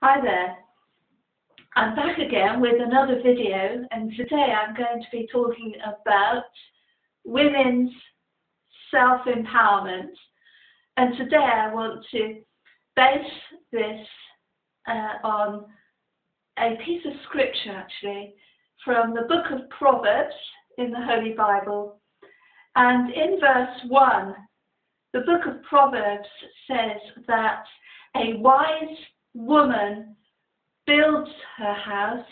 Hi there, I'm back again with another video, and today I'm going to be talking about women's self-empowerment. And today I want to base this on a piece of scripture actually from the book of Proverbs in the Holy Bible. And in verse 1, the book of Proverbs says that a wise woman builds her house,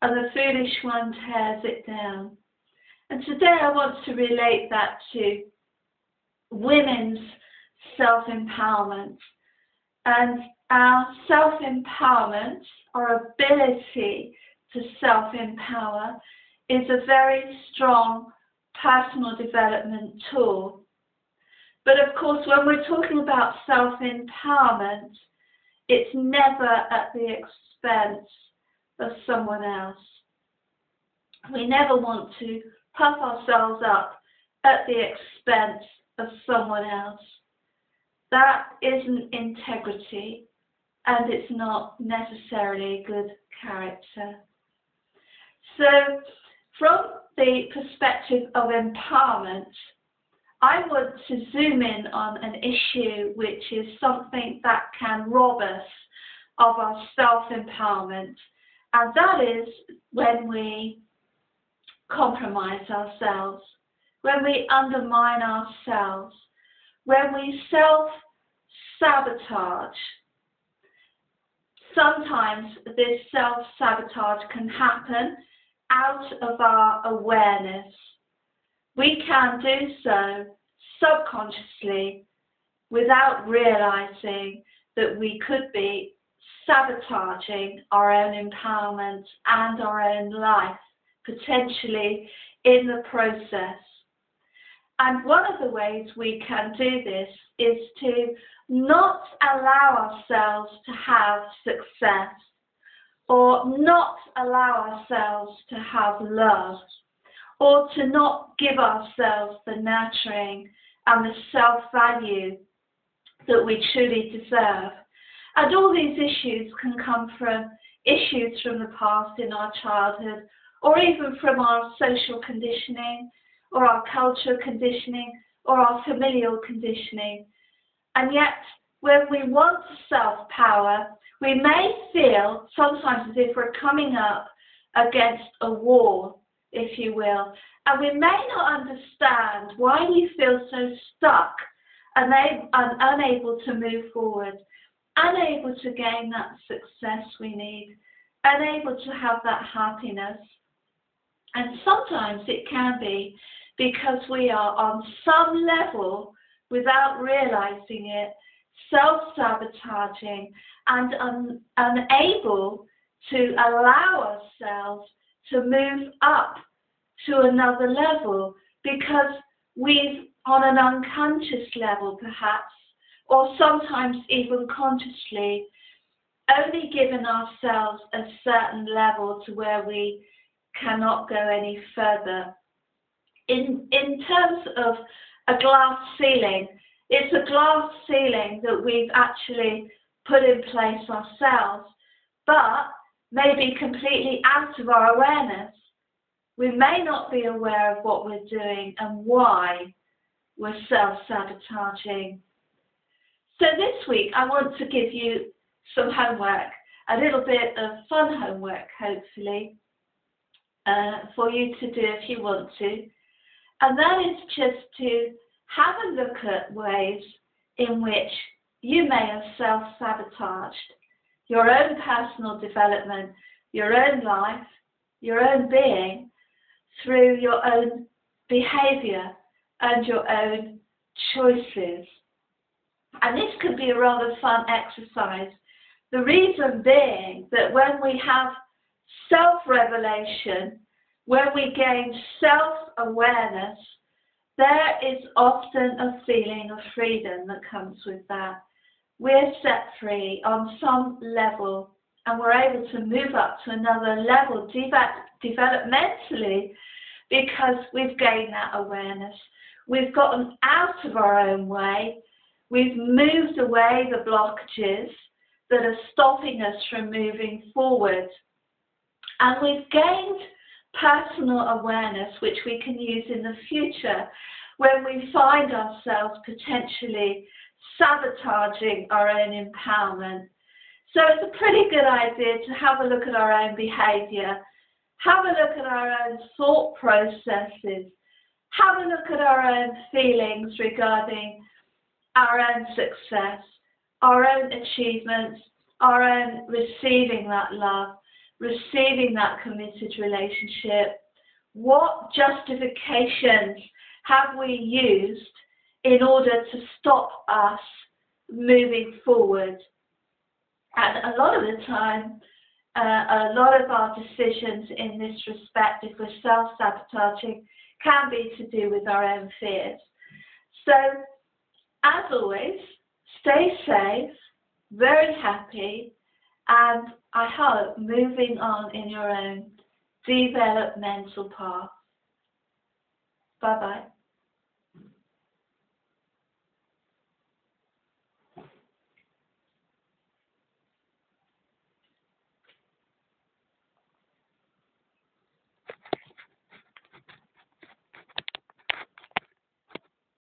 and the foolish one tears it down. And today I want to relate that to women's self-empowerment. And our self-empowerment, our ability to self-empower, is a very strong personal development tool. But of course, when we're talking about self-empowerment, it's never at the expense of someone else. We never want to puff ourselves up at the expense of someone else. That isn't integrity, and it's not necessarily good character. So, from the perspective of empowerment, I want to zoom in on an issue which is something that can rob us of our self-empowerment, and that is when we compromise ourselves, when we undermine ourselves, when we self-sabotage. Sometimes this self-sabotage can happen out of our awareness. We can do so subconsciously without realizing that we could be sabotaging our own empowerment and our own life, potentially in the process. And one of the ways we can do this is to not allow ourselves to have success, or not allow ourselves to have love, or to not give ourselves the nurturing and the self-value that we truly deserve. And all these issues can come from issues from the past in our childhood, or even from our social conditioning, or our cultural conditioning, or our familial conditioning. And yet, when we want self-power, we may feel sometimes as if we're coming up against a wall, if you will, and we may not understand why we feel so stuck and unable to move forward, unable to gain that success we need, unable to have that happiness. And sometimes it can be because we are on some level, without realizing it, self-sabotaging and unable to allow ourselves to move up to another level, because we've, on an unconscious level perhaps, or sometimes even consciously, only given ourselves a certain level to where we cannot go any further. In terms of a glass ceiling, it's a glass ceiling that we've actually put in place ourselves, but may be completely out of our awareness. We may not be aware of what we're doing and why we're self-sabotaging. So this week I want to give you some homework, a little bit of fun homework hopefully, for you to do if you want to. And that is just to have a look at ways in which you may have self-sabotaged your own personal development, your own life, your own being, through your own behaviour and your own choices. And this can be a rather fun exercise. The reason being that when we have self-revelation, when we gain self-awareness, there is often a feeling of freedom that comes with that. We're set free on some level, and we're able to move up to another level developmentally, because we've gained that awareness. We've gotten out of our own way. We've moved away the blockages that are stopping us from moving forward. And we've gained personal awareness, which we can use in the future when we find ourselves potentially sabotaging our own empowerment. So it's a pretty good idea to have a look at our own behaviour, have a look at our own thought processes, have a look at our own feelings regarding our own success, our own achievements, our own receiving that love, receiving that committed relationship. What justifications have we used in order to stop us moving forward? And a lot of the time, a lot of our decisions in this respect, if we're self-sabotaging, can be to do with our own fears. So, as always, stay safe, very happy, and I hope moving on in your own developmental path. Bye-bye.